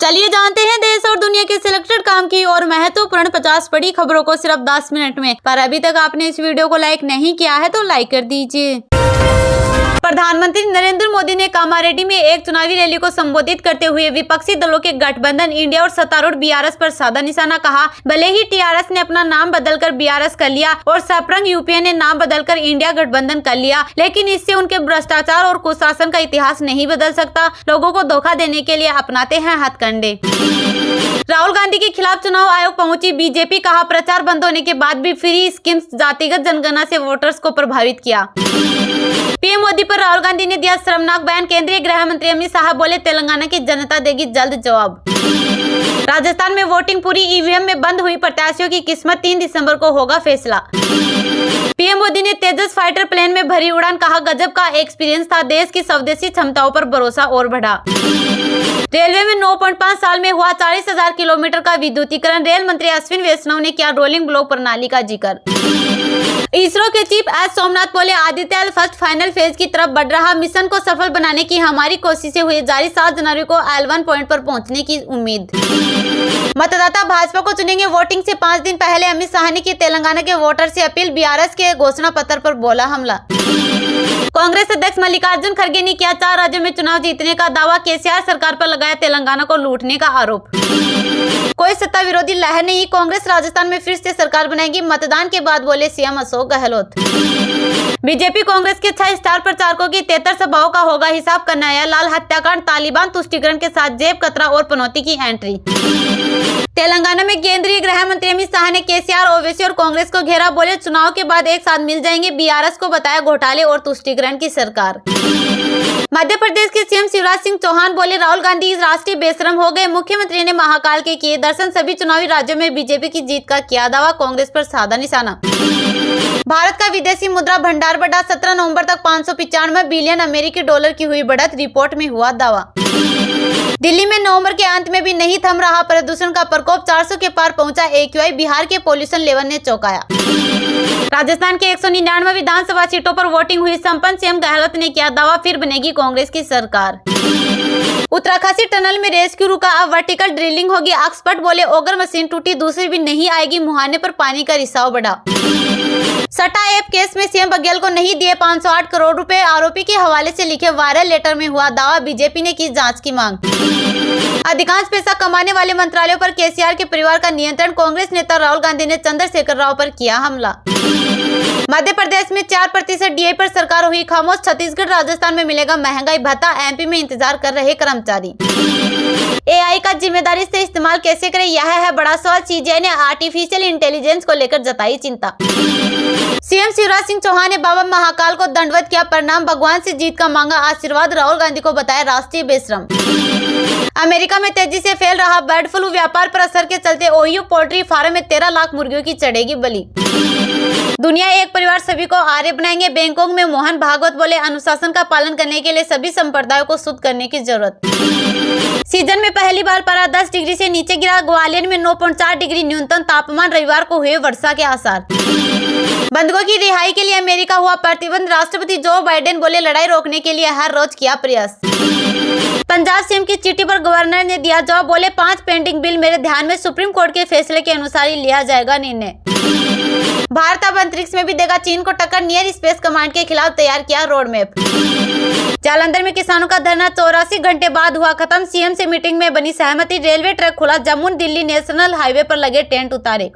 चलिए जानते हैं देश और दुनिया के सिलेक्टेड काम की और महत्वपूर्ण 50 बड़ी खबरों को सिर्फ 10 मिनट में। पर अभी तक आपने इस वीडियो को लाइक नहीं किया है तो लाइक कर दीजिए। प्रधानमंत्री नरेंद्र मोदी ने कामारेड्डी में एक चुनावी रैली को संबोधित करते हुए विपक्षी दलों के गठबंधन इंडिया और सत्तारूढ़ बीआरएस पर साधा निशाना कहा। भले ही टीआरएस ने अपना नाम बदलकर बीआरएस कर लिया और सपरंग यूपीए ने नाम बदलकर इंडिया गठबंधन कर लिया, लेकिन इससे उनके भ्रष्टाचार और कुशासन का इतिहास नहीं बदल सकता। लोगों को धोखा देने के लिए अपनाते हैं हथकंडे। राहुल गांधी के खिलाफ चुनाव आयोग पहुंची बीजेपी, कहा प्रचार बंद होने के बाद भी फ्री स्कीम्स जातिगत जनगणना से वोटर्स को प्रभावित किया। पीएम मोदी पर राहुल गांधी ने दिया शर्मनाक बयान, केंद्रीय गृह मंत्री अमित शाह बोले तेलंगाना की जनता देगी जल्द जवाब। राजस्थान में वोटिंग पूरी, ईवीएम में बंद हुई प्रत्याशियों की किस्मत, 3 दिसंबर को होगा फैसला। पीएम मोदी ने तेजस फाइटर प्लेन में भरी उड़ान, कहा गजब का एक्सपीरियंस था, देश की स्वदेशी क्षमताओं पर भरोसा और बढ़ा। रेलवे में 9.5 साल में हुआ 40,000 किलोमीटर का विद्युतीकरण, रेल मंत्री अश्विन वैष्णव ने किया रोलिंग ब्लॉक प्रणाली का जिक्र। इसरो के चीफ एस सोमनाथ बोले Aditya L first final phase की तरफ बढ़ रहा, मिशन को सफल बनाने की हमारी कोशिशें हुई जारी, 7 जनवरी को L1 पॉइंट पर पहुंचने की उम्मीद। मतदाता भाजपा को चुनेंगे, वोटिंग से 5 दिन पहले अमित शाह ने की तेलंगाना के वोटर से अपील, बीआरएस के घोषणा पत्र पर बोला हमला। कांग्रेस अध्यक्ष मल्लिकार्जुन खड़गे ने किया 4 राज्यों में चुनाव जीतने का दावा, केसीआर सरकार पर लगाया तेलंगाना को लूटने का आरोप। कोई सत्ता विरोधी लहर नहीं, कांग्रेस राजस्थान में फिर से सरकार बनाएगी, मतदान के बाद बोले सीएम अशोक गहलोत। बीजेपी कांग्रेस के 6 स्टार प्रचारकों की 73 सभाओं का होगा हिसाब, कन्हैया लाल हत्याकांड, तालिबान तुष्टीकरण के साथ जेब कतरा और पनौती की एंट्री। तेलंगाना में केंद्रीय गृह मंत्री अमित शाह ने केसीआर, ओवैसी और कांग्रेस को घेरा, बोले चुनाव के बाद एक साथ मिल जाएंगे, बीआरएस को बताया घोटाले और तुष्टीकरण की सरकार। मध्य प्रदेश के सीएम शिवराज सिंह चौहान बोले राहुल गांधी राष्ट्रीय बेशरम हो गए, मुख्यमंत्री ने महाकाल के किए दर्शन, सभी चुनावी राज्यों में बीजेपी की जीत का किया दावा, कांग्रेस पर साधा निशाना। भारत का विदेशी मुद्रा भंडार बढ़ा, 17 नवंबर तक 595 बिलियन अमेरिकी डॉलर की हुई बढ़त, रिपोर्ट में हुआ दावा। दिल्ली में नवंबर के अंत में भी नहीं थम रहा प्रदूषण का प्रकोप, 400 के पार पहुंचा AQI, बिहार के पॉल्यूशन लेवल ने चौंकाया। राजस्थान के 199 विधानसभा सीटों पर वोटिंग हुई संपन्न, सीएम गहलोत ने किया दावा फिर बनेगी कांग्रेस की सरकार। उत्तराखंड टनल में रेस्क्यू रुका, अब वर्टिकल ड्रिलिंग होगी, एक्सपर्ट बोले ओगर मशीन टूटी दूसरी भी नहीं आएगी, मुहाने पर पानी का रिसाव बढ़ा। सटा ऐप केस में सीएम बघेल को नहीं दिए 508 करोड़ रुपए, आरोपी के हवाले से लिखे वायरल लेटर में हुआ दावा, बीजेपी ने की जांच की मांग। अधिकांश पैसा कमाने वाले मंत्रालयों पर केसीआर के परिवार का नियंत्रण, कांग्रेस नेता राहुल गांधी ने चंद्रशेखर राव पर किया हमला। मध्य प्रदेश में 4% डीए पर सरकार हुई खामोश, छत्तीसगढ़ राजस्थान में मिलेगा महंगाई भत्ता, एमपी में इंतजार कर रहे कर्मचारी। एआई का जिम्मेदारी से इस्तेमाल कैसे करें, यह है बड़ा सवाल, सीजीआई ने आर्टिफिशियल इंटेलिजेंस को लेकर जताई चिंता। सीएम शिवराज सिंह चौहान ने बाबा महाकाल को दंडवत किया प्रणाम, भगवान से जीत का मांगा आशीर्वाद, राहुल गांधी को बताया राष्ट्रीय बेशरम। अमेरिका में तेजी से फैल रहा बर्ड फ्लू, व्यापार पर असर के चलते ओहियो पोल्ट्री फार्म में 13 लाख मुर्गियों की चढ़ेगी बलि। दुनिया एक परिवार सभी को आर्य बनाएंगे, बैंकॉक में मोहन भागवत बोले अनुशासन का पालन करने के लिए सभी संप्रदायों को शुद्ध करने की जरूरत। सीजन में पहली बार पारा 10 डिग्री से नीचे गिरा, ग्वालियर में 9.4 डिग्री न्यूनतम तापमान, रविवार को हुए वर्षा के आसार। बंधकों की रिहाई के लिए अमेरिका हुआ प्रतिबंध, राष्ट्रपति जो बाइडेन बोले लड़ाई रोकने के लिए हर रोज किया प्रयास। पंजाब सीएम की चिट्ठी पर गवर्नर ने दिया जवाब, बोले 5 पेंडिंग बिल मेरे ध्यान में, सुप्रीम कोर्ट के फैसले के अनुसार ही लिया जाएगा निर्णय। भारत अब अंतरिक्ष में भी देगा चीन को टक्कर, नियर स्पेस कमांड के खिलाफ तैयार किया रोड मैप। जालंधर में किसानों का धरना 84 घंटे बाद हुआ खत्म, सीएम से मीटिंग में बनी सहमति, रेलवे ट्रैक खुला, जम्मू दिल्ली नेशनल हाईवे पर लगे टेंट उतारे।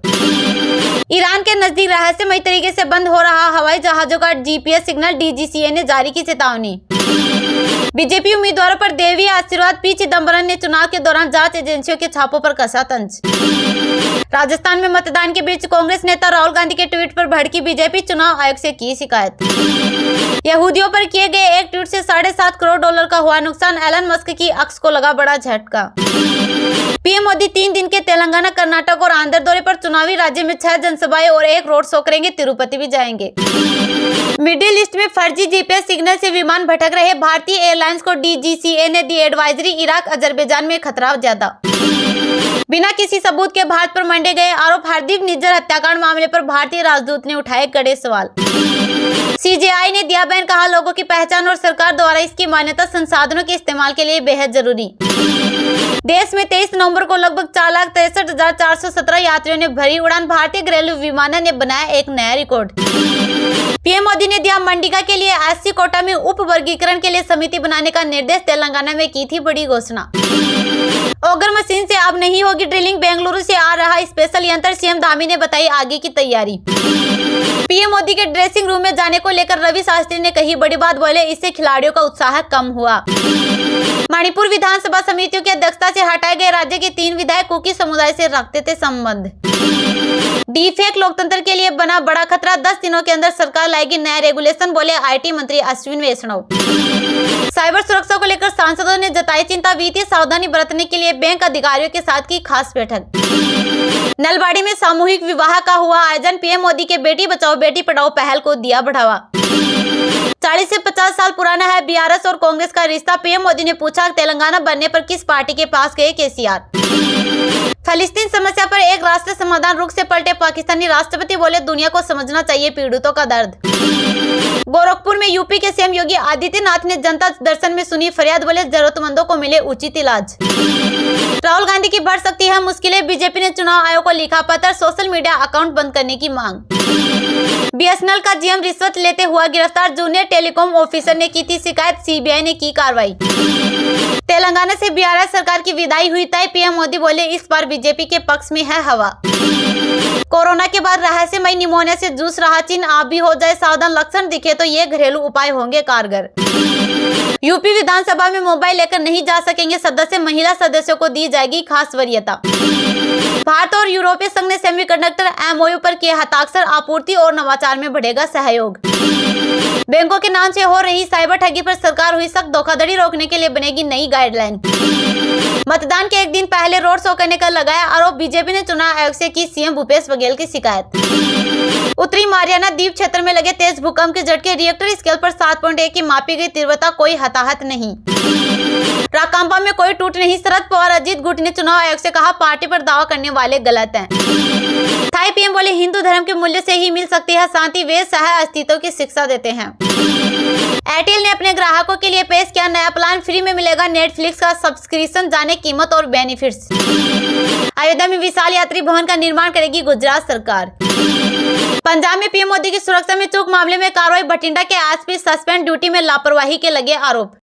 ईरान के नजदीक रहस्यमय तरीके से बंद हो रहा हवाई जहाजों का जीपीएस सिग्नल, डीजीसीए ने जारी की चेतावनी। बीजेपी उम्मीदवारों पर देवी आशीर्वाद, पी चिदंबरम ने चुनाव के दौरान जांच एजेंसियों के छापों पर कसा तंज। राजस्थान में मतदान के बीच कांग्रेस नेता राहुल गांधी के ट्वीट पर भड़की बीजेपी, चुनाव आयोग से की शिकायत। यहूदियों पर किए गए एक ट्वीट से $7.5 करोड़ का हुआ नुकसान, एलन मस्क की अक्स को लगा बड़ा झटका। पीएम मोदी 3 दिन के तेलंगाना, कर्नाटक और आंध्र दौरे पर, चुनावी राज्य में 6 जनसभाएं और 1 रोड शो करेंगे, तिरुपति भी जाएंगे। मिडिल ईस्ट में फर्जी जीपीएस सिग्नल से विमान भटक रहे, भारतीय एयरलाइंस को डीजीसीए ने दी एडवाइजरी, इराक अजरबैजान में खतरा ज्यादा। बिना किसी सबूत के भारत पर मंडे गए आरोप, हार्दिक निज्जर हत्याकांड मामले पर भारतीय राजदूत ने उठाए कड़े सवाल। सीजेआई ने दिया बयान, कहा लोगों की पहचान और सरकार द्वारा इसकी मान्यता संसाधनों के इस्तेमाल के लिए बेहद जरूरी। देश में 23 नवंबर को लगभग 4,63,417 यात्रियों ने भरी उड़ान। भारतीय घरेलू विमानन ने बनाया एक नया रिकॉर्ड। पीएम मोदी ने दिया मनरेगा के लिए एससी कोटा में उप वर्गीकरण के लिए समिति बनाने का निर्देश। तेलंगाना में की थी बड़ी घोषणा। ऑगर मशीन से अब नहीं होगी ड्रिलिंग। बेंगलुरु से आ रहा स्पेशल यंत्र। सीएम धामी ने बताई आगे की तैयारी। पीएम मोदी के ड्रेसिंग रूम में जाने को लेकर रवि शास्त्री ने कही बड़ी बात। बोले इससे खिलाड़ियों का उत्साह कम हुआ। मणिपुर विधानसभा समितियों की अध्यक्षता से हटाए गए राज्य के 3 विधायक कुकी समुदाय से रखते थे संबंध। डीफेक लोकतंत्र के लिए बना बड़ा खतरा। 10 दिनों के अंदर सरकार लाएगी नया रेगुलेशन, बोले आईटी मंत्री अश्विन वैष्णव। साइबर सुरक्षा को लेकर सांसदों ने जताई चिंता। वित्तीय सावधानी बरतने के लिए बैंक अधिकारियों के साथ की खास बैठक। नलबाड़ी में सामूहिक विवाह का हुआ आयोजन। पीएम मोदी के बेटी बचाओ बेटी पढ़ाओ पहल को दिया बढ़ावा। 40 से 50 साल पुराना है बीआरएस और कांग्रेस का रिश्ता। पीएम मोदी ने पूछा तेलंगाना बनने पर किस पार्टी के पास गए केसीआर। फलस्तीन समस्या पर एक राष्ट्र समाधान रुख से पलटे पाकिस्तानी राष्ट्रपति। बोले दुनिया को समझना चाहिए पीड़ितों का दर्द। गोरखपुर में यूपी के सीएम योगी आदित्यनाथ ने जनता दर्शन में सुनी फरियाद। बोले जरूरतमंदों को मिले उचित इलाज। राहुल गांधी की बढ़ सकती है मुश्किलें। बीजेपी ने चुनाव आयोग को लिखा पत्र। सोशल मीडिया अकाउंट बंद करने की मांग। बीएसएनएल का जीएम रिश्वत लेते हुआ गिरफ्तार। जूनियर टेलीकॉम ऑफिसर ने की थी शिकायत। सीबीआई ने की कार्रवाई। तेलंगाना से बीआरएस सरकार की विदाई हुई तय। पीएम मोदी बोले इस बार बीजेपी के पक्ष में है हवा। कोरोना के बाद रहस्यमय निमोनिया से जूझ रहा चीन। आप भी हो जाए सावधान, लक्षण दिखे तो ये घरेलू उपाय होंगे कारगर। यूपी विधानसभा में मोबाइल लेकर नहीं जा सकेंगे सदस्य। महिला सदस्यों को दी जाएगी खास वरीयता। भारत और यूरोपीय संघ ने सेमीकंडक्टर एमओयू पर किए हस्ताक्षर। आपूर्ति और नवाचार में बढ़ेगा सहयोग। बैंकों के नाम से हो रही साइबर ठगी पर सरकार हुई सख्त। धोखाधड़ी रोकने के लिए बनेगी नई गाइडलाइन। मतदान के एक दिन पहले रोड शो करने का लगाया आरोप। बीजेपी ने चुनाव आयोग से की सीएम भूपेश बघेल की शिकायत। उत्तरी मारियाना द्वीप क्षेत्र में लगे तेज भूकंप के झटके। रिएक्टर स्केल पर 7.1 की मापी गई तीव्रता। कोई हताहत नहीं। राकांपा में कोई टूट नहीं। शरद पवार अजीत गुट ने चुनाव आयोग से कहा पार्टी पर दावा करने वाले गलत हैं। थाई पीएम बोले हिंदू धर्म के मूल्य से ही मिल सकती है शांति। वे सह अस्तित्व की शिक्षा देते हैं। एयरटेल ने अपने ग्राहकों के लिए पेश किया नया प्लान। फ्री में मिलेगा नेटफ्लिक्स का सब्सक्रिप्शन। जाने कीमत और बेनिफिट्स। अयोध्या में विशाल यात्री भवन का निर्माण करेगी गुजरात सरकार। पंजाब में पीएम मोदी की सुरक्षा में चूक मामले में कार्रवाई। बठिंडा के एसपी सस्पेंड, ड्यूटी में लापरवाही के लगे आरोप।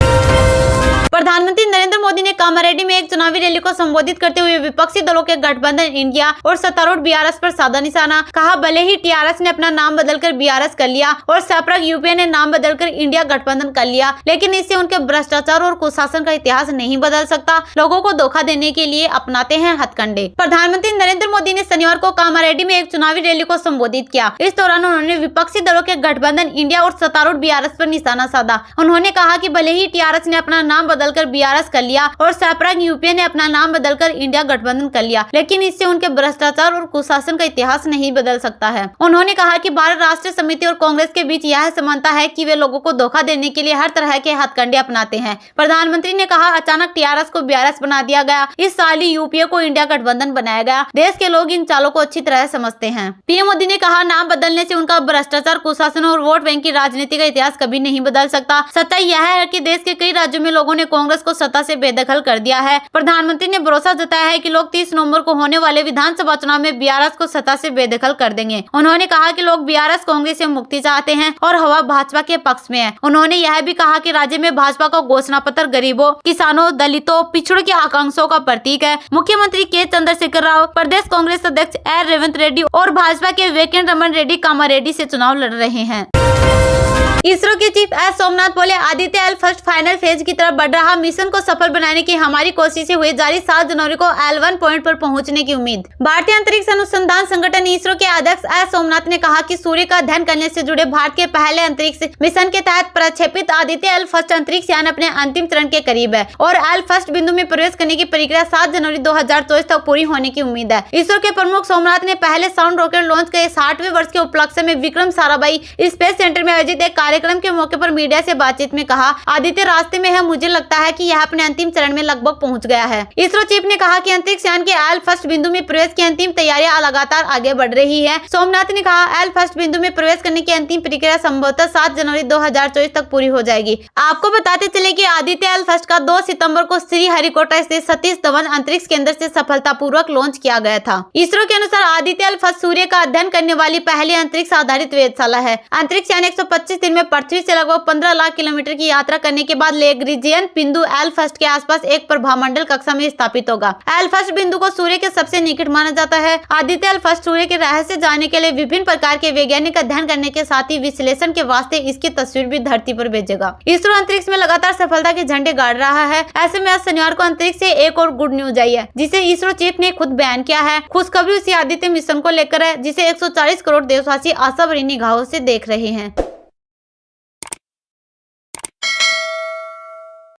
प्रधानमंत्री नरेंद्र मोदी ने कामारेड्डी में एक चुनावी रैली को संबोधित करते हुए विपक्षी दलों के गठबंधन इंडिया और सत्तारूढ़ बीआरएस पर साधा निशाना। कहा भले ही टीआरएस ने अपना नाम बदलकर बीआरएस कर लिया और सपरग यूपीए ने नाम बदलकर इंडिया गठबंधन कर लिया, लेकिन इससे उनके भ्रष्टाचार और कुशासन का इतिहास नहीं बदल सकता। लोगों को धोखा देने के लिए अपनाते हैं हथकंडे। प्रधानमंत्री नरेंद्र मोदी ने शनिवार को कामारेड्डी में एक चुनावी रैली को संबोधित किया। इस दौरान उन्होंने विपक्षी दलों के गठबंधन इंडिया और सत्तारूढ़ बीआरएस पर निशाना साधा। उन्होंने कहा कि भले ही टीआरएस ने अपना नाम बदलकर बीआरएस कर लिया और सपरग यूपीए ने अपना नाम बदलकर इंडिया गठबंधन कर लिया, लेकिन इससे उनके भ्रष्टाचार और कुशासन का इतिहास नहीं बदल सकता है। उन्होंने कहा कि भारत राष्ट्रीय समिति और कांग्रेस के बीच यह समानता है कि वे लोगों को धोखा देने के लिए हर तरह के हथकंडे अपनाते हैं। प्रधानमंत्री ने कहा अचानक टीआरएस को बीआरएस बना दिया गया। इस साल ही यूपीए को इंडिया गठबंधन बनाया गया। देश के लोग इन चालों को अच्छी तरह समझते हैं। पीएम मोदी ने कहा नाम बदलने से उनका भ्रष्टाचार, कुशासन और वोट बैंक की राजनीति का इतिहास कभी नहीं बदल सकता। सच्चाई यह है कि देश के कई राज्यों में लोगों ने कांग्रेस को सत्ता से बेदखल कर दिया है। प्रधानमंत्री ने भरोसा जताया है कि लोग 30 नवंबर को होने वाले विधानसभा चुनाव में बीआरएस को सत्ता से बेदखल कर देंगे। उन्होंने कहा कि लोग बीआरएस कांग्रेस से मुक्ति चाहते हैं और हवा भाजपा के पक्ष में है। उन्होंने यह भी कहा कि राज्य में भाजपा का घोषणा पत्र गरीबों, किसानों, दलितों, पिछड़ों की आकांक्षाओं का प्रतीक है। मुख्यमंत्री के चंद्रशेखर राव, प्रदेश कांग्रेस अध्यक्ष आर रेवंत रेड्डी और भाजपा के वेंकट रमन रेड्डी कामारेड्डी से चुनाव लड़ रहे हैं। इसरो के चीफ एस सोमनाथ बोले Aditya L first final phase की तरफ बढ़ रहा। मिशन को सफल बनाने की हमारी कोशिशें हुई जारी। 7 जनवरी को L1 पॉइंट पर पहुंचने की उम्मीद। भारतीय अंतरिक्ष अनुसंधान संगठन इसरो के अध्यक्ष एस सोमनाथ ने कहा कि सूर्य का अध्ययन करने से जुड़े भारत के पहले अंतरिक्ष मिशन के तहत प्रक्षेपित आदित्य एल फर्स्ट अंतरिक्ष यान अपने अंतिम चरण के करीब है और एल फर्स्ट बिंदु में प्रवेश करने की प्रक्रिया 7 जनवरी 2024 तक पूरी होने की उम्मीद है। इसरो के प्रमुख सोमनाथ ने पहले साउंड रॉकेट लॉन्च के 60वें वर्ष के उपलक्ष्य में विक्रम साराभाई स्पेस सेंटर में आयोजित एक कार्यक्रम के मौके पर मीडिया से बातचीत में कहा, आदित्य रास्ते में है, मुझे लगता है कि यह अपने अंतिम चरण में लगभग पहुंच गया है। इसरो चीफ ने कहा कि अंतरिक्ष यान के एल फर्स्ट बिंदु में प्रवेश की अंतिम तैयारियां लगातार आगे बढ़ रही है। सोमनाथ ने कहा, एल फर्स्ट बिंदु में प्रवेश करने की अंतिम प्रक्रिया संभवतः 7 जनवरी 2024 तक पूरी हो जाएगी। आपको बताते चले कि आदित्य एल फर्स्ट का 2 सितंबर को श्रीहरिकोटा स्थित सतीश धवन अंतरिक्ष केंद्र से सफलतापूर्वक लॉन्च किया गया था। इसरो के अनुसार आदित्य एल फर्स्ट सूर्य का अध्ययन करने वाली पहली अंतरिक्ष आधारित वेधशाला है। अंतरिक्ष यान 125 दिन में पृथ्वी से लगभग 15 लाख किलोमीटर की यात्रा करने के बाद लैग्रेंजियन बिंदु एल फर्स्ट के आसपास एक प्रभामंडल कक्षा में स्थापित होगा। एल फर्स्ट बिंदु को सूर्य के सबसे निकट माना जाता है। आदित्य एल फर्स्ट सूर्य के रहस्य जानने के लिए विभिन्न प्रकार के वैज्ञानिक अध्ययन करने के साथ ही विश्लेषण के वास्ते इसकी तस्वीर भी धरती पर भेजेगा। इसरो अंतरिक्ष में लगातार सफलता के झंडे गाड़ रहा है। ऐसे में आज शनिवार को अंतरिक्ष से एक और गुड न्यूज आई है, जिसे इसरो चीफ ने खुद बयान किया है। खुशखबरी उसी आदित्य मिशन को लेकर है, जिसे 140 करोड़ देशवासी आशा भरी निगाहों से देख रहे हैं।